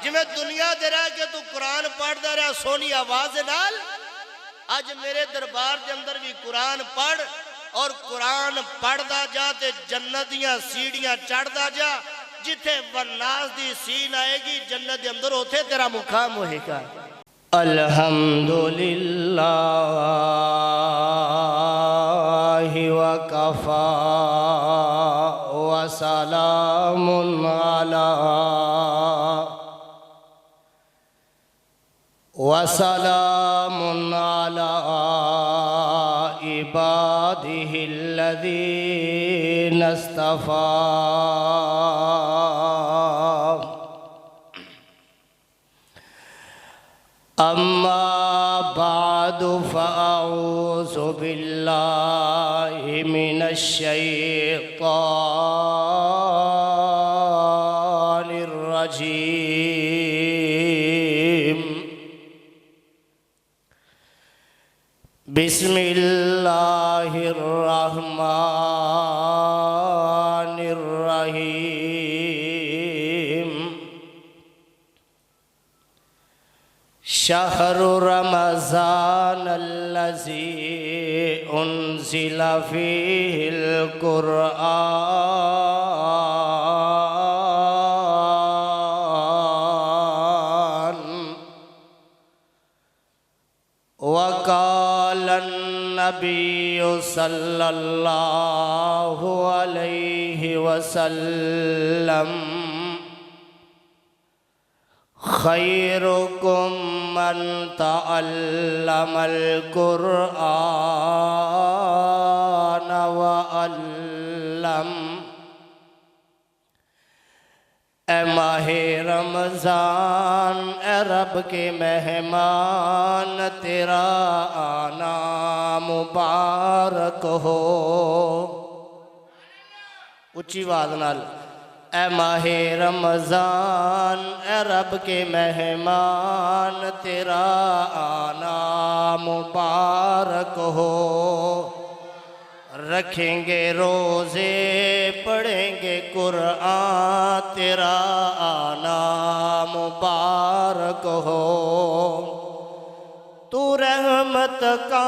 جی میں دنیا دے رہا کہ تو قرآن پڑھ دا رہا سونی آواز نال آج میرے دربار کے اندر بھی قرآن پڑھ اور قرآن پڑھ دا جا تے جنتیاں سیڑیاں چڑھ دا جا جتھے والناس دی سین آئے گی جنت دے اندر ہوتے تیرا مقام ہوئے گا الحمدللہ وکفا وسلام علی عباده الذین اصطفى اما بعد فاعوذ باللہ من الشیطان الرجیم بسم اللہ الرحمن الرحیم شہر رمضان الذی انزل فیہ القرآن وقال النبی صلی اللہ علیہ وسلم خیرکم من تعلم القرآن وعلم اے ماہ رمضان اے رب کے مہمان تیرا آنا مبارک ہو اچھی آواز نال اے ماہ رمضان اے رب کے مہمان تیرا آنا مبارک ہو رکھیں گے روزے پڑھیں گے قرآن تیرا آنا مبارک ہو تو رحمت کا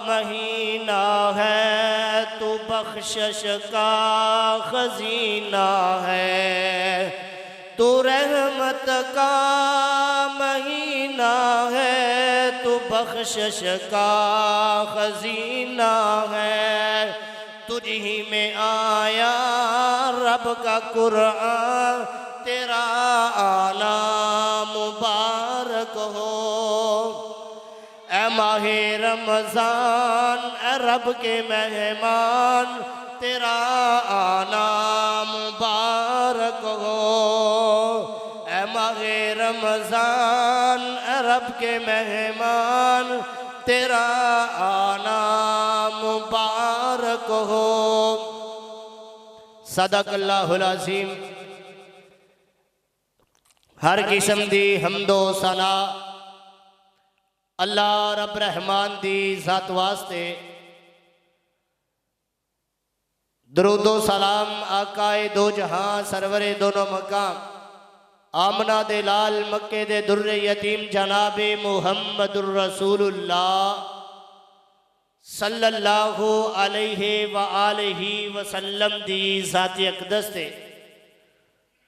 مہینہ ہے تو بخشش کا خزینہ ہے تو رحمت کا مہینہ ہے تو بخشش کا خزینہ ہے تجھ ہی میں آیا رب کا قرآن تیرا آنا مبارک ہو اے ماہ رمضان اے رب کے مہمان تیرا آنا مبارک ہو اے ماہ رمضان اے رب کے مہمان تیرا آنا مبارک ہو صدق اللہ العظیم ہر قسم دی حمد و ثنا اللہ رب رحمان دی ذات واسطے درود و سلام آقائے دو جہاں سرور دونوں مقام آمنہ دے لال مکے دے در یتیم جناب محمد الرسول اللہ صلی اللہ علیہ وآلہ وسلم دی ذات اقدس تے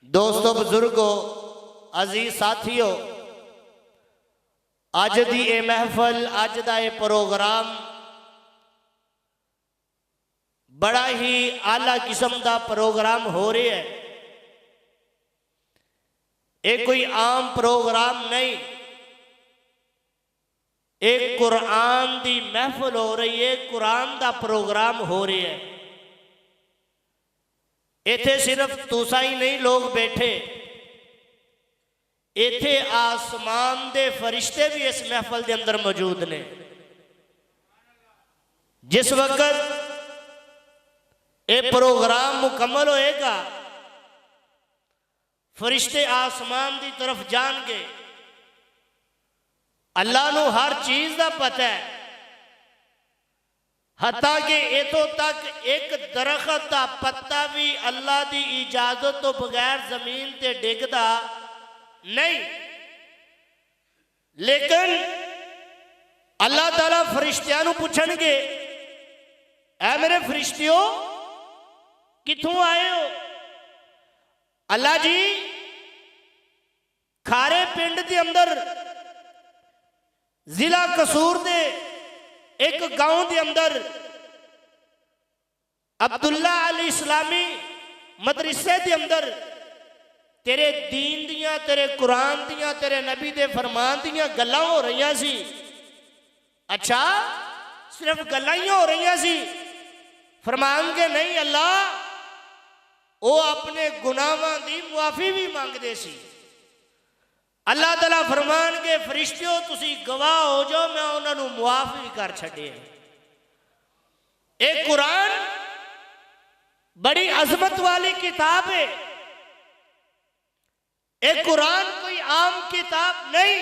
دوستو بزرگو عزیز ساتھیو آج دی اے محفل آج دا اے پروگرام بڑا ہی اعلیٰ قسم دا پروگرام ہو رہے ہے ایک کوئی عام پروگرام نہیں ایک قرآن دی محفل ہو رہی ہے قرآن دا پروگرام ہو رہے ہے ایتھے صرف توسا ہی نہیں لوگ بیٹھے ایتھے آسمان دے فرشتے بھی اس محفل دے اندر موجود نے جس وقت اے پروگرام مکمل ہوئے گا فرشتے آسمان دی طرف جان گے اللہ نو ہر چیز دا پتہ ہے حتیٰ کہ اتوں تک ایک درخت دا پتا بھی اللہ دی اجازت تو بغیر زمین تے ڈگدا نہیں. لیکن اللہ تعالیٰ فرشتیاں نو پوچھن گے اے میرے فرشتیوں کتھوں آئے ہو؟ اللہ جی کھارے پنڈ دے اندر ضلع قصور دے ایک گاؤں دے اندر عبداللہ علی اسلامی مدرسے دے اندر تیرے دین دیاں، تیرے قرآن دیاں، تیرے نبی دے فرمان دیاں گلاں ہو رہی ہیں سی. اچھا صرف گلاں ہی ہو رہی ہیں سی؟ فرمان کے نہیں، اللہ وہ اپنے گناہاں دی معافی بھی مانگ دے سی. اللہ تعالیٰ فرمان کے فرشتیوں تسی گواہ ہو جو میں انہوں نے معاف بھی کر چھڑے. ایک قرآن بڑی عظمت والی کتاب ہے. ایک قرآن کوئی عام کتاب نہیں.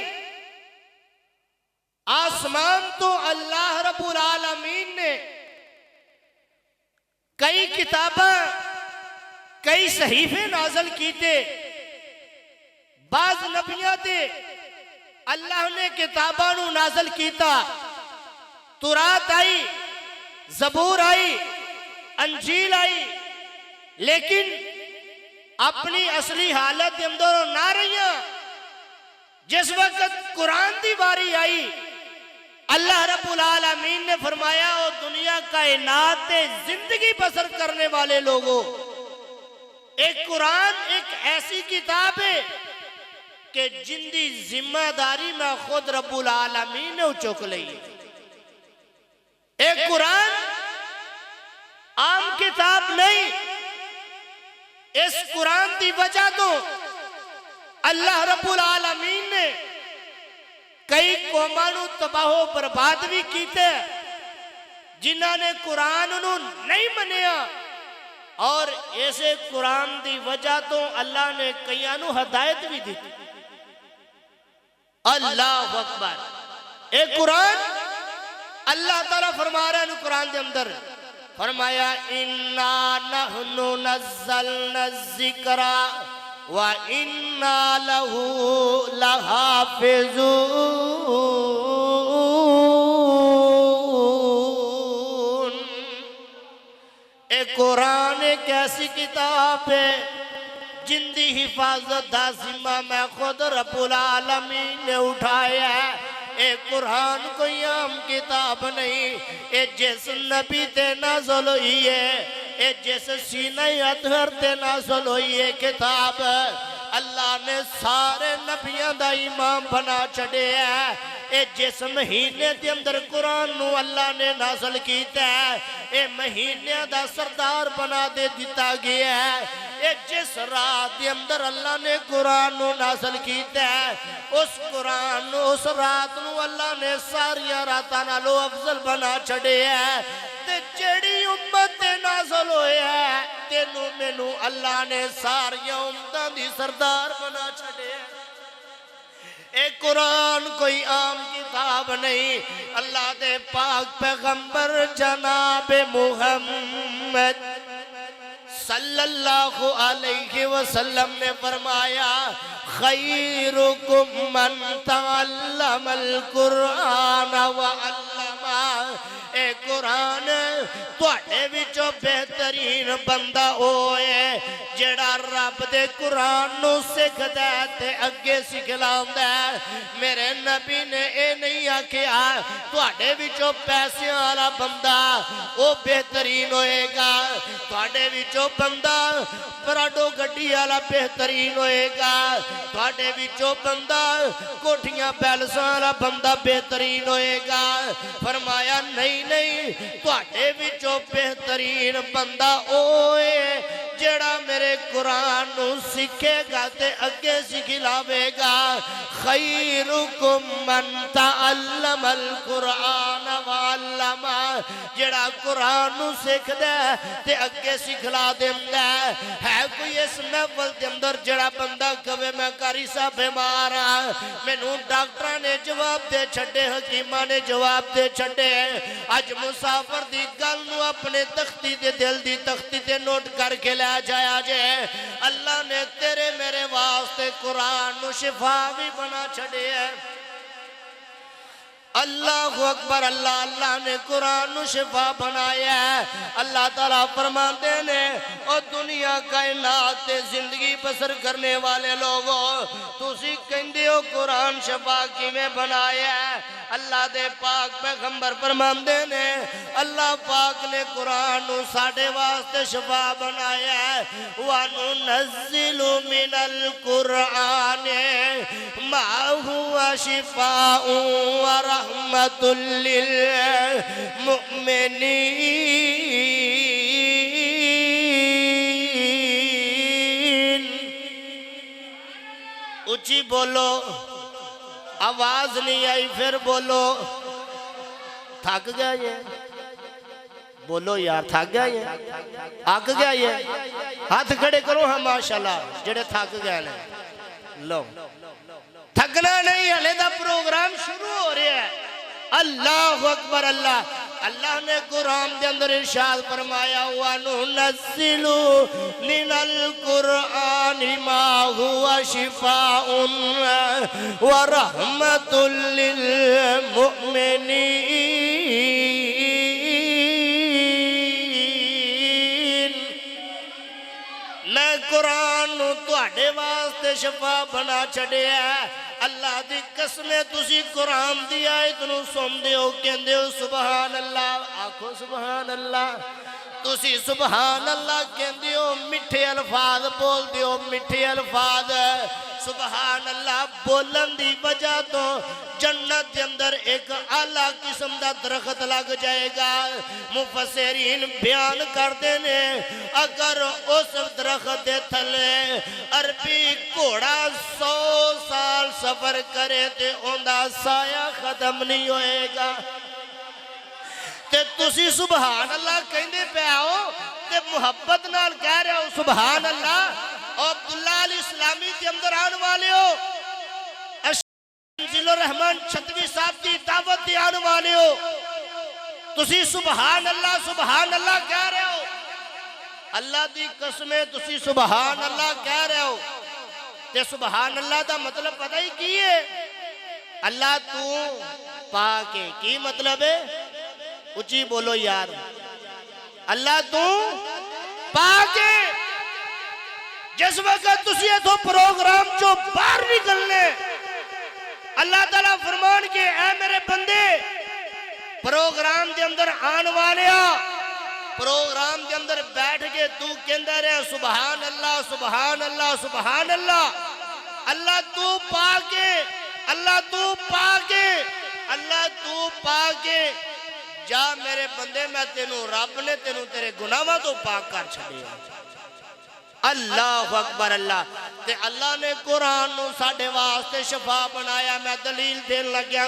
آسمان تو اللہ رب العالمین نے کئی کتاباں، کئی صحیفے نازل کیتے. بعض نبیوں تے اللہ نے کتاباں نو نازل کیتا. تورات آئی، زبور آئی، انجیل آئی، لیکن اپنی اصلی حالت کے اندر نہ رہیاں. جس وقت قرآن دی باری آئی اللہ رب العالمین نے فرمایا او دنیا کائنات تے زندگی بسر کرنے والے لوگوں، ایک قرآن ایک ایسی کتاب ہے کہ جن دی ذمہ داری میں خود رب العالمین نے چک لئی. ایک قرآن عام کتاب نہیں. اس قرآن دی وجہ تو اللہ رب العالمین نے کئی قوماں نو تباہ و برباد بھی کیتے جنہاں نے قرآن نو نہیں منیا، اور ایسے قرآن دی وجہ تو اللہ نے کئیاں نو ہدایت بھی دی. اللہ اکبر. ایک قرآن اللہ تعالیٰ فرما رہا ہے قرآن دے اندر، فرمایا اِنَّا نَحْنُ نَزَّلْنَا الذِّكْرَ وَإِنَّا لَهُ لَحَافِظُونَ. اے قرآن ایک ایسی کتاب ہے جن دی حفاظت دا ذمہ میں خود رب العالمین نے اٹھایا ہے. اے قرآن کوئی عام کتاب نہیں. اے جس نبی تے نازل ہوئی ہے، اے جس سینہ اطہر تے نازل ہوئی ہے کتاب، اللہ نے سارے نبیوں دا امام بنا چھڑے ہے. اے جس مہینے دے اندر قرآن نو اللہ نے نازل کیتا ہے، اے مہینے دا سردار بنا دے دیتا گیا ہے. اے جس رات دے اندر اللہ نے قرآن نو نازل کیتا ہے، اس قرآن نو اس رات نو اللہ نے ساریاں راتاں نالوں افضل بنا چھڑے ہے. تے جڑی امت تے نازل ہوئے ہے تینوں مینوں اللہ نے ساریاں امتاں دی سردار بنا چھڑے ہے. اے قرآن کوئی عام کتاب نہیں. اللہ دے پاک پیغمبر جناب محمد صلی اللہ علیہ وسلم نے فرمایا خیرکم من تعلم القرآن وعلمہ. اے قرآن تواڈے وچوں بہترین بندہ ہوئے جڑا رب دے قرآن نو سکھدا ہے تے اگے سکھلاوندا ہے. میرے نبی نے اے نہیں آکھیا تواڈے وچوں پیسے والا بندہ او بہترین ہوئے گا، تواڈے وچوں بندہ پراڈو گڈی والا بہترین ہوئے گا، تواڈے وچوں بندہ کوٹھیاں پیلساں والا بندہ بہترین ہوئے گا. فرمایا نہیں نہیں، تواڈے وچوں بہترین بندہ اوے جڑا میرے قرآن نو سکھے گا تے اگے سکھلاوے گا خیرکم من تعلم القرآن وعلم جڑا قرآن نو سکھ دے تے اگے سکھلا دیندہ ہے کوئی اس محفل دے اندر جڑا بندہ کہے میں قاری صاحب بیمار ہاں مینوں ڈاکٹراں نے جواب دے چھڈے حکیماں نے جواب دے چھڈے اج مسافر دی گل نو اپنے تختی دے دل دی تختی تے نوٹ کر کے لے جایا جے اللہ نے تیرے میرے واسطے قرآن نو شفا بھی بنا چھڈے ہے اللہ اکبر اللہ اللہ نے قرآن نو شفا بنایا ہے اللہ تعالیٰ فرماتے نے او دنیا کائنات تے زندگی بسر کرنے والے لوگوں تسی کہندے ہو قرآن شفا کی میں بنایا ہے اللہ دے پاک پیغمبر فرماتے نے اللہ پاک نے قرآن نو ساڑھے واسطے شفا بنایا ہے وَنُنَزِّلُ مِنَ الْقُرْآنِ مَا هُوَ شِفَاءٌ وَرَحْمَةٌ لِّلْمُؤْمِنِينَ اچھی بولو آواز نہیں آئی پھر بولو تھک گیا یہ بولو یار تھک گیا یہ آگ گیا یہ ہاتھ کھڑے کرو ہاں ماشاءاللہ جڑے تھک گیا نہیں لو تھکنا نہیں ہلے دا پروگرام شروع ہو رہا ہے اللہ اکبر اللہ اللہ نے قرآن دے اندر ارشاد فرمایا وَنُنَزِّلُ مِنَ الْقُرْآنِ مَا هُوَ شِفَاءٌ وَرَحْمَةٌ لِّلْمُؤْمِنِينَ میں قرآن تواڈے واسطے شفا بنا چھڈے ہے اللہ دی قسمیں تسی قرآن دی آیت نو سن دیو کہندے ہو سبحان اللہ آکھو سبحان اللہ تسی سبحان اللہ کہندے ہو مٹھے الفاظ بول دیو مٹھے الفاظ سبحان اللہ بولن دی وجہ تو جنت دے اندر ایک اعلیٰ قسم دا درخت لگ جائے گا مفسرین بیان کر دینے اگر اس درخت دے تھلے عربی گھوڑا 100 سال سفر کرے تے اوندا سایہ ختم نہیں ہوئے گا تے تسی سبحان اللہ کہندے پہ آؤ تے محبت نال کہہ رہے ہو سبحان اللہ اور عبداللہ علی اسلامی کے اندر آن والے ہو ذل الرحمن چھتوی صاحب کی دعوت دی آن والے ہو تسی سبحان اللہ کہہ رہے ہو اللہ دی قسمیں تسی سبحان اللہ کہہ رہے ہو تے سبحان اللہ دا مطلب پتہ ہی کی ہے اللہ تو پاک ہے کی مطلب ہے اچھی بولو یار اللہ تو پاک ہے جس وقت تسی تو پروگرام جو باہر نکلنے اللہ تعالیٰ فرمان کے اے میرے بندے پروگرام دے اندر آن والے پروگرام دے اندر بیٹھ کے تو کہندہ رہے سبحان اللہ سبحان اللہ سبحان اللہ اللہ تو پاکے اللہ تو پاکے اللہ تو پاکے جا میرے بندے میں تینوں رب نے تینوں تیرے گناہوں تو پاک کر چھڑے اللہ اکبر اللہ تے اللہ نے قرآن نو ساڑھے واسطے شفا بنایا میں دلیل دین لگیا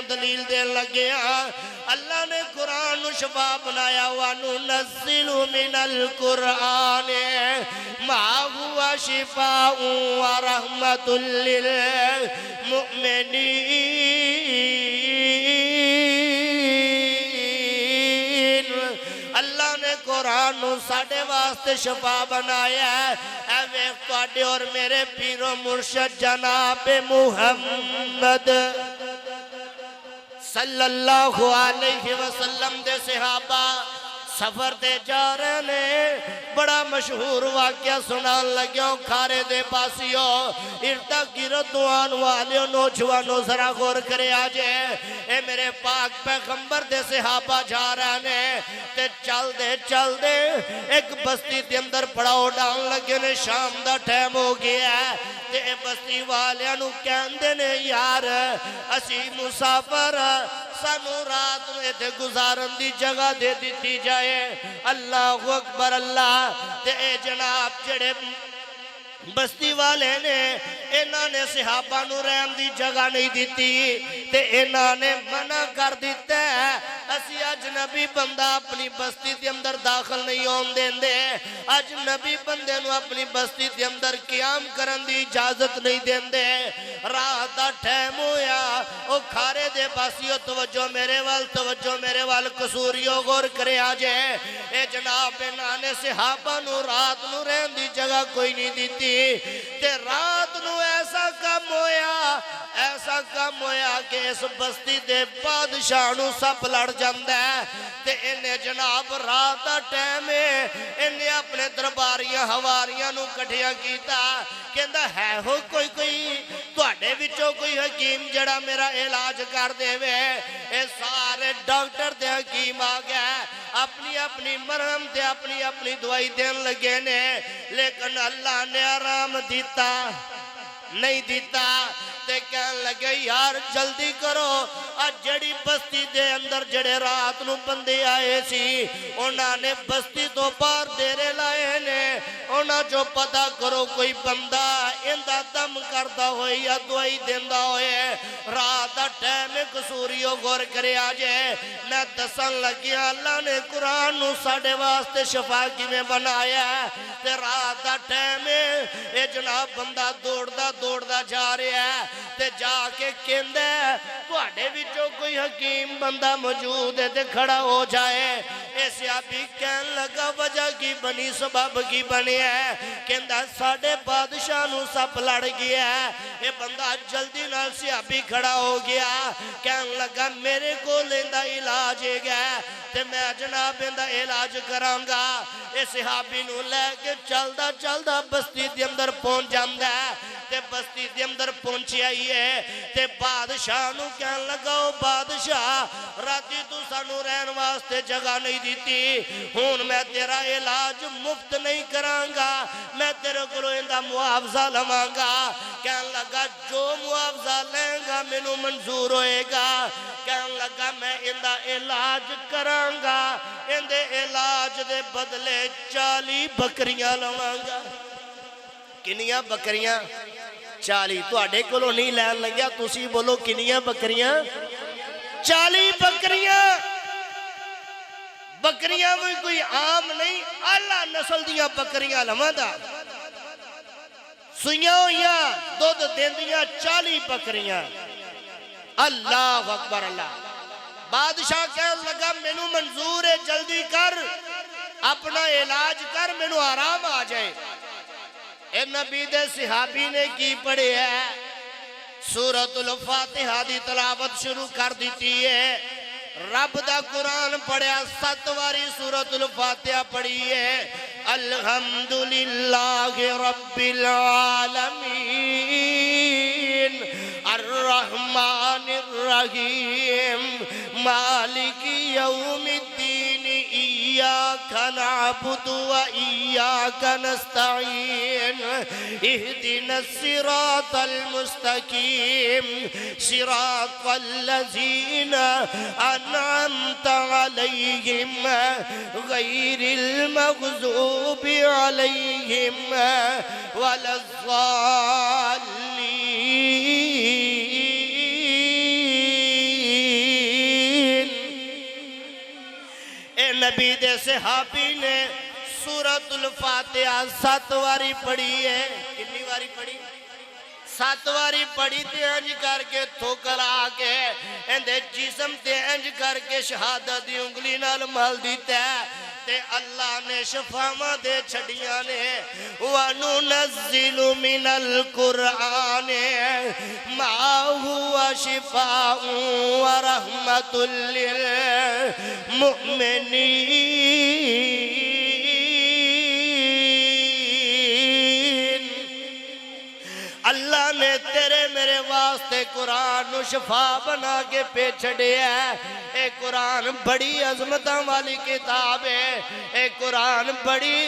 اللہ نے قرآن نو شفا بنایا وَنُنَزِّلُ مِنَ الْقُرْآنِ مَا هُوَ شِفَاءٌ وَرَحْمَةٌ لِّلْمُؤْمِنِينَ اللہ نے قرآن نو ساڑھے واسطے شفا بنایا ہے اے ویخ تواڈے اور میرے پیر و مرشد جناب محمد صلی اللہ علیہ وسلم دے صحابہ سفر دے جا رہے نے بڑا مشہور واقعہ سنان لگیوں کھارے دے پاسیوں ارتا گرد دوان والیوں نوجوانوں ذرا غور کرے آجے اے میرے پاک پیغمبر دے صحابہ جا رہے نے تے چل دے ایک بستی دے اندر پڑاؤ ڈان لگے نے شام دا ٹائم ہو گیا ہے تے بستی والیاں نو کہندے نے یار اسی مسافر سانو رات میں تے گزارن دی جگہ دے دیتی جائے اللہ اکبر اللہ تے اے جناب جڑے بستی والے نے انہاں نے صحابہ نو رہن دی جگہ نہیں دیتی تے انہاں نے منع کر دیتا ہے اسی اجنبی بندہ اپنی بستی دے اندر داخل نہیں ہون دیندے اجنبی بندے نو اپنی بستی دے اندر قیام کرن دی اجازت نہیں دیندے رات دا ٹائم ہویا او کھارے دے پاسیو توجہ میرے وال قصوریو غور کرے آجے اے جناب انہاں نے صحابہ نو رات نو رہن دی جگہ کوئی نہیں دیتی تے رات نو ایسا کم ہویا کہ اس بستی دے بادشاہ نو سپ لڑ جاندہ ہے تے انہیں جناب رات دا ٹائم ہے انہیں اپنے درباریاں ہواریاں نو کٹھیاں کیتا کہندہ ہے ہو کوئی تواڈے وچوں کوئی حکیم جڑا میرا علاج کر دے وے اے سارے ڈاکٹر دے حکیم آ گئے اپنی مرہم تے اپنی دوائی دین لگے نے لیکن اللہ نے آرام دیتا نہیں دیتا تے کہن لگے یار جلدی کرو آج جڑی بستی دے اندر جڑے رات نو بندے آئے سی انہاں نے بستی تو پار دیرے لائے نے انہاں جو پتہ کرو کوئی بندہ اندہ دم کرتا ہوئے یا دوائی دیندہ ہوئے رات دا ٹائم قصوریو غور کرے آجے میں دسن لگیا اللہ نے قرآن نو ساڑے واسطے شفا کی میں بنایا ہے تے رات دا ٹائم اے جناب بندہ دوڑ دا جا رہے ہیں تے جا کے کہندے تواڈے وچوں کوئی حکیم بندہ موجود ہے تے کھڑا ہو جائے ایسے آبی کہن لگا وجہ کی بنی سبب کی بنی ہے کہندہ ساڑے بادشاہ نو سپ لڑ گیا ہے یہ بندہ جلدی نال سے آبی کھڑا ہو گیا کہن لگا میرے کو لیندہ علاج گیا تے میں جناب لیندہ علاج کرانگا اس صحابی نو لے کے چلدہ بستی دی اندر پہنچ جاندہ ہے تے بستی دی اندر پہنچی آئی ہے تے بادشاہ نو کہن لگاو بادشاہ راتی تو سانو رہن واسطے جگہ نہیں دیتی ہون میں تیرا علاج مفت نہیں کرانگا میں تیرے کو اندہ معاوضہ لمانگا کہن لگا جو معاوضہ لیں گا منو منظور ہوئے گا کہن لگا میں اندہ علاج کرانگا اندے علاج دے بدلے 40 بکریاں لمانگا کنیاں بکریاں 40 تو آڑے کلو نہیں لین لگیا تُسی بولو کنیاں بکریاں 40 بکریاں وہ کوئی عام نہیں اللہ نسل دیا بکریاں لمادہ سویاں ہویاں دودھ دیندیاں 40 بکریاں اللہ اکبر اللہ بادشاہ کہن لگا مینو منظور ہے جلدی کر اپنا علاج کر مینو آرام آ جائے اے نبی دے صحابی نے کی پڑھے ہے سورۃ الفاتحہ دی تلاوت شروع کر دیتی ہے رب دا قرآن پڑھیا 7 واری سورۃ الفاتحہ پڑھی ہے الحمدللہ رب العالمین الرحمن الرحیم مالک یوم الدین ایاک نعبد و ایاک نستعین اہدنا الصراط المستقیم صراط الذین انعمت علیہم غیر المغضوب علیہم ولا الضالین اے نبی دے صحابی نے سورۃ الفاتحہ 7 واری پڑھی ہے کتنی واری پڑھی 7 واری پڑھی تے انج کر کے تھوکر آگے اندے جسم تے انج کر کے شہادت دی انگلی نال مل دیتا ہے تے اللہ نے شفاواں دے چھڑیاں نے وَنُنَزِّلُ مِنَ الْقُرْآنِ مَا هُوَ شِفَاءٌ وَرَحْمَةٌ لِّلْمُؤْمِنِينَ اللہ نے تیرے میرے واسطے قرآن نو شفا بنا کے پہ چھڑے ہے. اے قرآن بڑی عظمتاں والی کتاب ہے. اے قرآن بڑی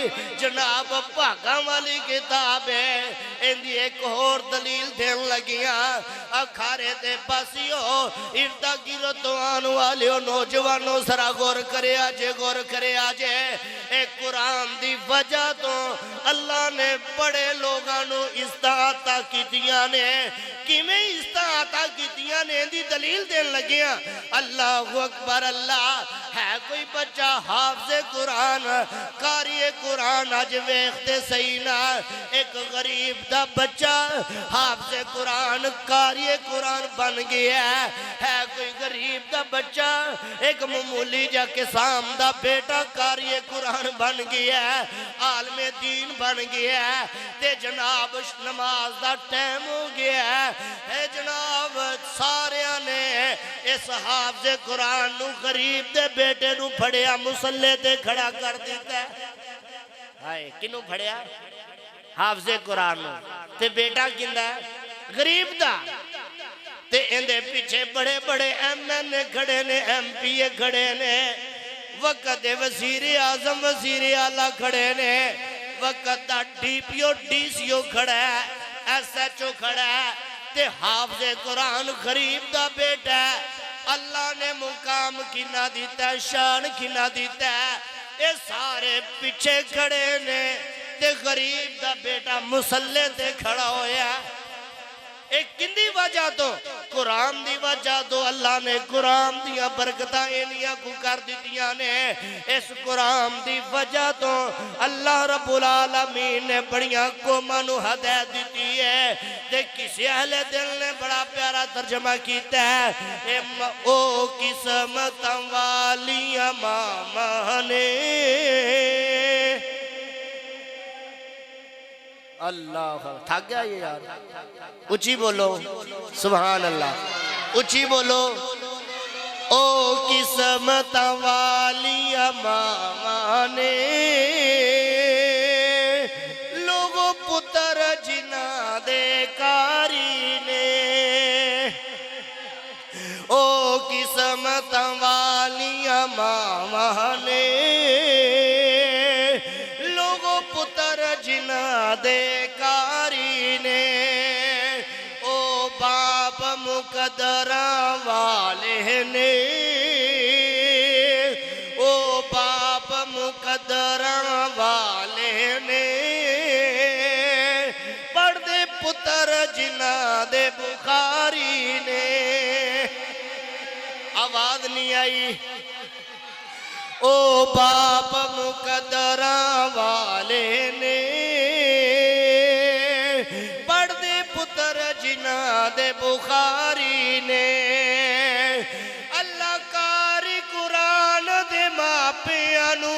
جناب بھاگاں والی کتاب ہے. اندی ایک اور دلیل دین لگیاں اکھارے دے پاسیو اردا گیرتوں آنو والیو نوجوانوں سرا غور کرے آجے غور کرے آجے. اے قرآن دی وجہ تو اللہ نے بڑے لوگانو استعاطہ کیتیاں نے کیویں استعاطہ کیتیاں نے دی دلیل دین لگیاں. اللہ اکبر اللہ ہے کوئی بچہ حافظ قرآن قاری قرآن آج ویختے سینا ایک غریب دا بچہ حافظ قرآن قاری قرآن بن گیا ہے کوئی غریب دا بچہ ایک معمولی جا کسام دا بیٹا قاری قرآن بن گیا ہے عالم دین بن گیا ہے تے جناب نماز دا ٹائم ہو گیا ہے جناب ساریاں نے اس حافظ قرآن نو غریب دے بیٹے نو پھڑیا مسلح تے کھڑا کر دیتا ہے. ہائے کنو پھڑیا حافظ قرآن نو تے بیٹا کندہ ہے غریب دا تے اندے پیچھے بڑے بڑے ایم این اے کھڑے نے ایم پی اے کھڑے نے وقت وزیر اعظم وزیر اعلیٰ کھڑے نے وقت the D P O D C او کھڑا ہے ایس ایچ او کھڑا ہے تے حافظ قرآن غریب دا بیٹا ہے. اللہ نے مقام کنا دیتا ہے شان کنا دیتا ہے. اے سارے پیچھے کھڑے نے تے غریب دا بیٹا مسلح تے کھڑا ہویا ہے. ایک کندی وجہ تو قرآن دی وجہ تو اللہ نے قرآن دیا برکتہ انیا کو کر دیتیاں نے. اس قرآن دی وجہ تو اللہ رب العالمین نے بڑیاں قومانو ہدایت دیتی ہے. دیکھ کسی اہل دل نے بڑا پیارا ترجمہ کیتا ہے او قسمت والی امامانے اللہ تھک گیا یہ یار اچھی بولو سبحان اللہ اچھی بولو او قسمت والی امامانے لوگو پتر جنا دے کاری نے او قسمت والی امامانے لوگو پتر جنا دے کاری نے او باپ مقدرہ والے نے او باپ مقدرہ والے نے پڑھ دے پتر جنا دے بخاری نے. آواز نہیں آئی او باپ مقدرہ والے نے پڑھ دے پتر جنا دے بخاری نے. اللہ کاری قرآن دے ماپیانو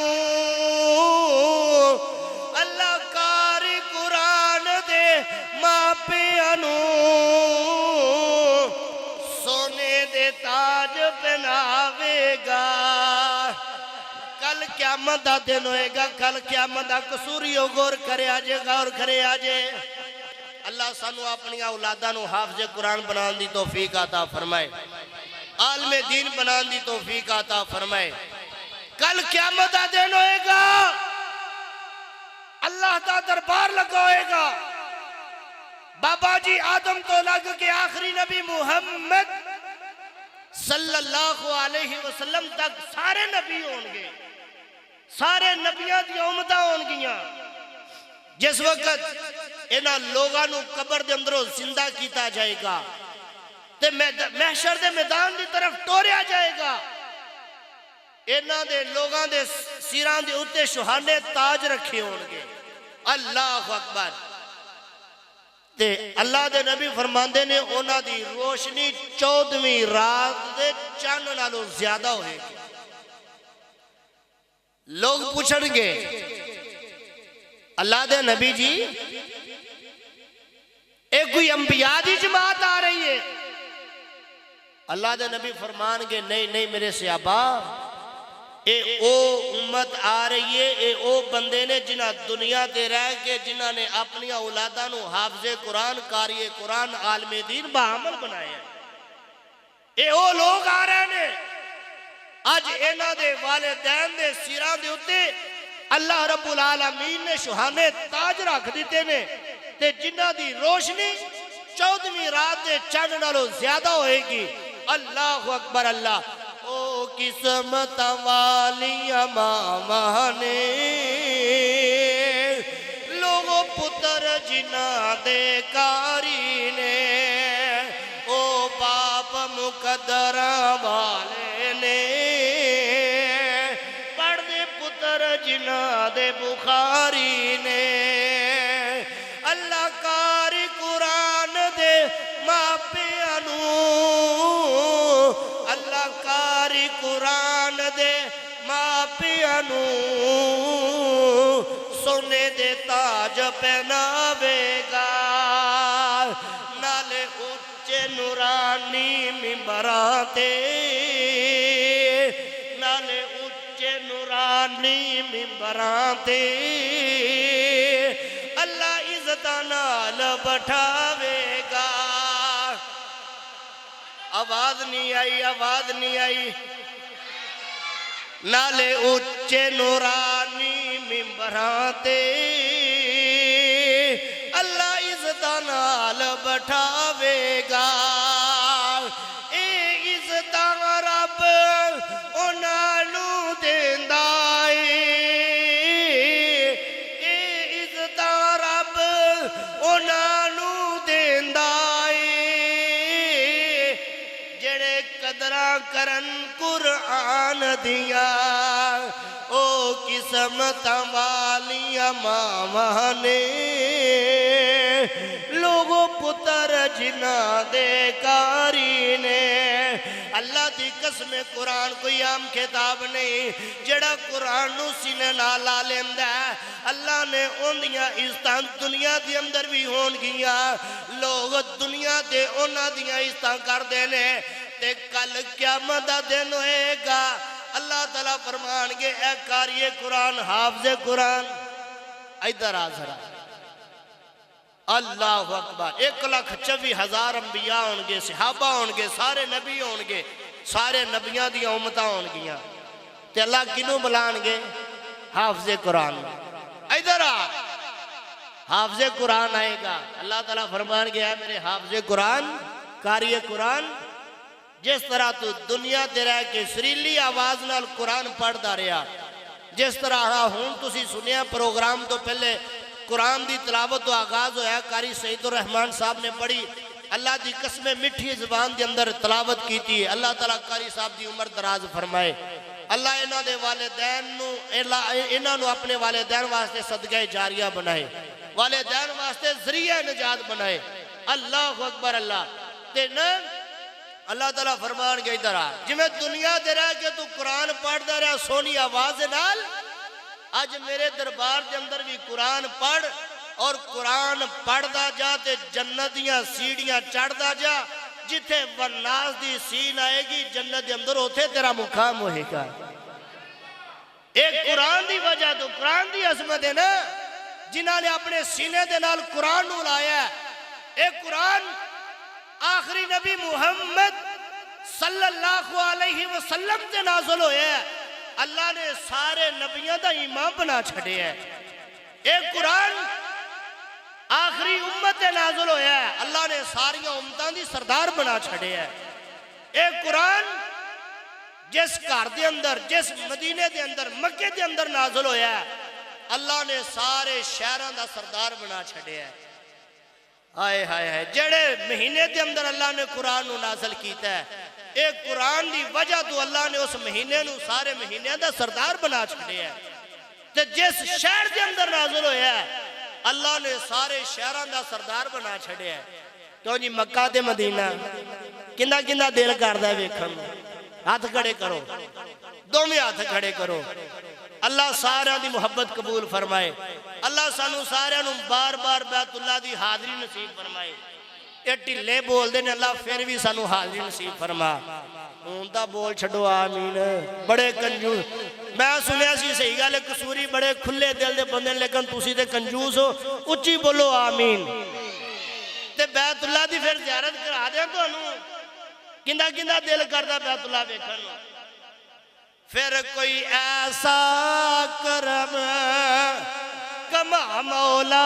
اللہ کاری قرآن دے ماپیانو سونے دے تاج پہناوے گا. کل قیامت دا دن ہوئے گا کل قیامت دا قصوریو غور کرے آجے غور کرے آجے. اللہ سانو اپنی اولادہ نو حافظ قرآن بنان دی توفیق عطا فرمائے عالم دین بنان دی توفیق عطا فرمائے. کل قیامت دا دن ہوئے گا اللہ دا دربار لگوئے گا بابا جی آدم تو لگ کے آخری نبی محمد صلی اللہ علیہ وسلم تک سارے نبی ہونگے سارے نبیاں دی امتہ ہونگیاں. جس وقت انہاں لوگانو قبر دے اندروں زندہ کیتا جائے گا تے محشر دے میدان دی طرف ٹوریا جائے گا. انہاں دے لوگاں دے سیران دے اتے شہانے تاج رکھے ہونگے. اللہ اکبر. تے اللہ دے نبی فرماندے نے انہاں دی روشنی 14ویں رات دے چاند نالوں زیادہ ہوئے گی. لوگ پوچھن گے اللہ دے نبی جی ایک کوئی انبیاء دی جماعت آ رہی ہے. اللہ دے نبی فرمان گے نہیں نہیں میرے صحابہ اے او امت آ رہی ہے، اے او بندے نے جنہ دنیا دے رہ کے جنہ نے اپنی اولاداں نو حافظ قرآن، قاری قرآن، عالم دین بعمل بنایا ہے۔ اے او لوگ آ رہے ہیں آج اینا دے والدین دے سیران دے ہوتے اللہ رب العالمین نے شہانے تاج رکھ دیتے نے تے جنہ دی روشنی 14ویں رات دے چند نالو زیادہ ہوئے گی۔ اللہ اکبر اللہ۔ او قسمت والی امامہ نے لوگوں پتر جنہ دے کاری نے، او باپ مقدر والے نے پڑھ دے پتر جنہ دے بخاری نے، اللہ کاری قرآن دے ماپیانو، اللہ کاری قرآن دے ماپیانو سونے دے تاج پہناوے گا، نالے اچھے نورانی ممبراں تے، نالے اچھے نورانی ممبراں تے اللہ عزت نال بٹھاوے گا۔ آواز نہیں آئی، آواز نہیں آئی۔ نالے اچھے نورانی ممبراں تے اللہ عزت نال بٹھاوے گا، اے عزت رب انہاں نوں دیندا اے، اے عزت رب انہاں نوں دیندا اے جڑے قدراں کرن قرآن دیاں۔ او قسمت والی امامہ نے لوگوں پتر جنہ دے کاری نے، اللہ دی قسم قرآن کوئی عام کتاب نہیں، جڑا قرآن نو سینے نال لا لیندا ہے اللہ نے اندیاں عزتاں دنیا دی اندر بھی ہون گیاں، لوگ دنیا دے انہاں دیاں عزتاں کر دینے تے کل قیامت دا دن ہوئے گا اللہ تعالیٰ فرمان گے اے قاری قرآن، حافظ قرآن، ادھر آزرہ اللہ اکبر، 1,24,000 انبیاء ہونگے، صحابہ ہونگے، سارے نبی ہونگے، سارے نبیاں دیا امتہ ہونگیاں تے اللہ کنوں بلانگے؟ حافظ قرآن۔ ادھر آ حافظ قرآن آئے گا، اللہ تعالیٰ فرمان گیا ہے میرے حافظ قرآن، قاری قرآن، جس طرح تو دنیا دے رہ کے سریلی آواز نال قرآن پڑھ دا رہا، جس طرح ہون تسی سنیا پروگرام تو پہلے قرآن دی تلاوت تو آغاز ہویا، قاری سعید الرحمن صاحب نے پڑھی، اللہ دی قسم مٹھی زبان دے اندر تلاوت کی تھی، اللہ تعالیٰ قاری صاحب دی عمر دراز فرمائے، اللہ انہاں دے والدین نو، انہاں نو اپنے والدین واسطے صدقہ جاریہ بنائے، والدین واسطے ذریعہ نجات بنائے، اللہ اکبر اللہ۔ تے نا اللہ تعالیٰ فرمان گئی درہ جمیں دنیا دے رہا کہ تو قرآن پڑھ دا رہا سونی آواز نال، آج میرے دربار دے اندر بھی قرآن پڑھ اور قرآن پڑھ دا جا تے جنتیاں سیڑیاں چڑھ دا جا، جتھے والناس دی سین آئے گی جنت دے اندر ہوتے تیرا مقام ہوئے گا۔ ایک قرآن دی وجہ تو قرآن دی عظمت ہے نا، جنہاں نے اپنے سینے دے نال قرآن نو لایا ہے۔ ایک قرآن آخری نبی محمد صلی اللہ علیہ وسلم سے نازل ہوئے ہے، اللہ نے سارے نبیوں دا امام بنا چھڑے ہے۔ ایک قرآن آخری امت سے نازل ہوئے ہے، اللہ نے ساری امتاں دی سردار بنا چھڑے ہے۔ ایک قرآن جس گھر دے اندر، جس مدینے دے اندر، مکے دے اندر نازل ہویا ہے، اللہ نے سارے شہران دا سردار بنا چھڑے ہے۔ آئے ہائے ہائے، جڑے مہینے دے اندر اللہ نے قرآن نو نازل کیتا ہے، ایک قرآن دی وجہ تو اللہ نے اس مہینے نو سارے مہینے دا سردار بنا چھڑے ہے۔ تے جس شہر دے اندر نازل ہویا ہے، اللہ نے سارے شہران دا سردار بنا چھڑے ہے۔ تو جی مکہ تے مدینہ کندہ کندہ دل کردہ ویکھن، ہاتھ کھڑے کرو، دومی ہاتھ کھڑے کرو۔ اللہ سارے دی محبت قبول فرمائے، اللہ سانو سارے نو بار بار بیت اللہ دی حاضری نصیب فرمائے۔ یہ ٹھلے بول دے نے اللہ پھر بھی سانو حاضری نصیب فرما اونتا بول چھڑو آمین بڑے کنجوس میں سنیا سی صحیح گا لے قصوری بڑے کھلے دل دے بندے لیکن تُسی تے کنجوس ہو اچھی بولو آمین تے بیت اللہ دی پھر زیارت کرا دیا تو انہوں کندہ کندہ دل کردہ بیت اللہ بیکھن پھر کوئی ایسا کرم کما مولا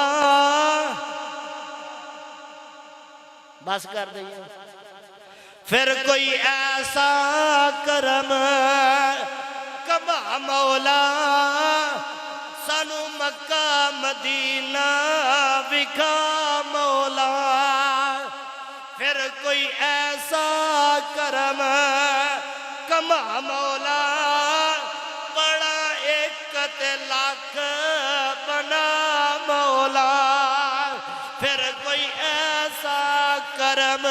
بس کر دیں پھر کوئی ایسا کرم کما مولا سانو مکہ مدینہ وکھا مولا پھر کوئی ایسا کرم کما مولا بڑا ایک لاکھ بنا مولا پھر کوئی ایسا کرم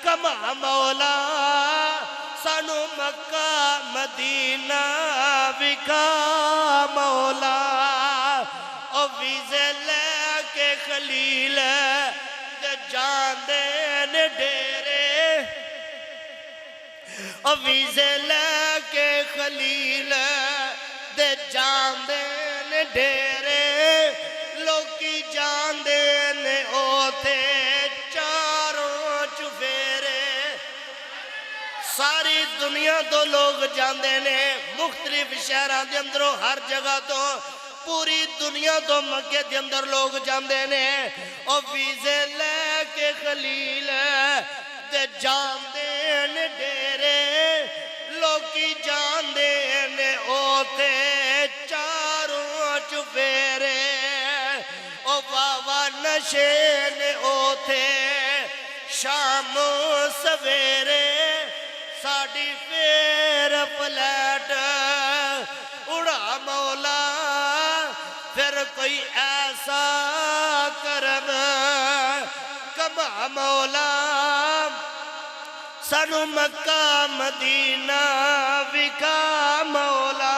کما مولا سانو مکہ مدینہ وکھا مولا او ویزے لے کے خلیل دے جان دین ڈیرے او ویزے لے کے خلیل دے جان دین ڈیرے لوکی جان دین اوتے چاروں چفیرے ساری دنیا تو لوگ جاندے نے مختلف شہران دے اندروں ہر جگہ تو پوری دنیا تو مکے دے اندر لوگ جاندے نے او ویزے لے کے خلیل دے جاندے نے ڈیرے لوکی جاندے نے اوتے چاروں چفیرے او بابا نشے نے اوتے شام سویرے ساڑی پھر پلیٹ اڑا مولا پھر کوئی ایسا کرم کما مولا سانو مکہ مدینہ وکھا مولا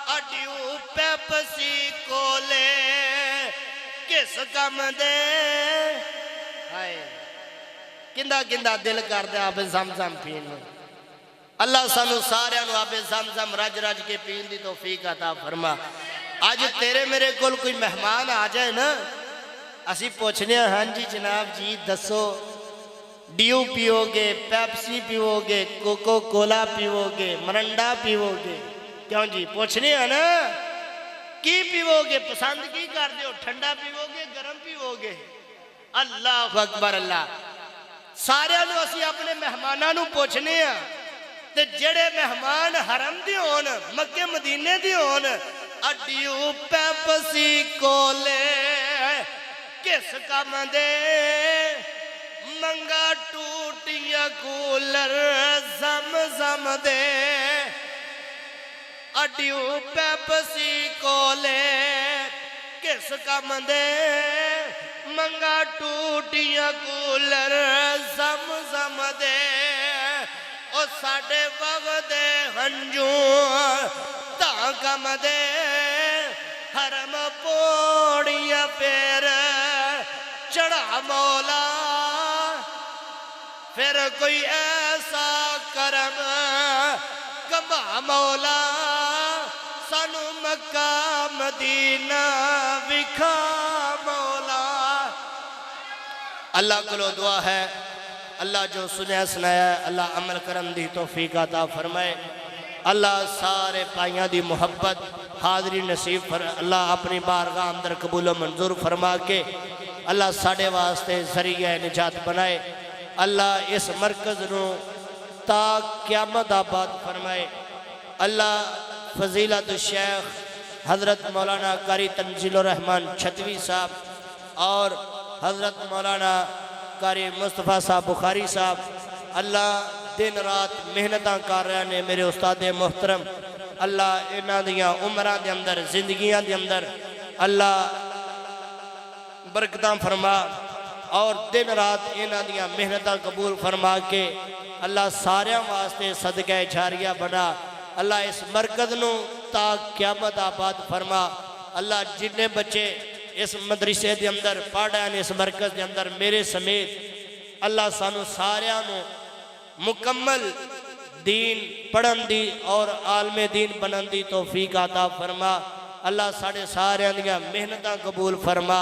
اڈیو پیپسی کولے کس کم دے کندہ کندہ دل کر دے آب زمزم پین اللہ سانو سارے انو آب زمزم رج رج کے پین دی توفیق عطا فرما آج تیرے میرے کول کوئی مہمان آ جائے نا اسی پوچھنے ہیں ہاں جی جناب جی دسو ڈیو پیو گے پیپسی پیو گے کوکو کولا پیو گے مرنڈا پیو گے کیوں جی پوچھنے ہیں نا کی پیو گے پسند کی کر دیو ٹھنڈا پیو گے گرم پیو گے اللہ اکبر اللہ سارے انو اسی اپنے مہمانانو پوچھنے ہیں تے جڑے مہمان حرم دی ہون مکہ مدینے دی ہون اڈیو پیپسی کولے کس کم دے منگا ٹوٹیاں کولر زمزم دے اڈیو پیپسی کولے کس کم دے منگا ٹوٹیاں کولر زمزم دے او ساڑے وقت ہنجوں تا کم دے حرم پوڑیاں پیر چڑھا مولا پھر کوئی ایسا کرم کما مولا سانو مکہ مدینہ وکھا مولا اللہ کلو دعا ہے اللہ جو سنیا سنایا ہے اللہ عمل کرم دی توفیق عطا فرمائے اللہ سارے پائیاں دی محبت حاضری نصیب اللہ اپنی بارگاہ اندر قبول و منظور فرما کے اللہ ساڑے واسطے ذریعہ نجات بنائے اللہ اس مرکز نو تا قیامت آباد فرمائے اللہ فضیلت الشیخ حضرت مولانا قاری تنزیل الرحمن چھتوی صاحب اور حضرت مولانا قاری مصطفیٰ صاحب بخاری صاحب اللہ دن رات محنتاں کر رہے ہیں میرے استاد محترم اللہ انہاں دیاں عمران دے اندر زندگیاں دے اندر اللہ برکتاں فرما اور دن رات انہاں دیاں محنتاں قبول فرما کے اللہ ساریاں واسطے صدقہ جاریہ بنا اللہ اس مرکز نو تا قیامت آباد فرما اللہ جنہیں بچے اس مدرسے دے اندر پڑھا ہے اس مرکز دے اندر میرے سمیت اللہ سانو ساریاں نو مکمل دین پڑھن دی اور عالم دین بنن دی توفیق عطا فرما اللہ ساڑے ساریاں دیاں محنتاں قبول فرما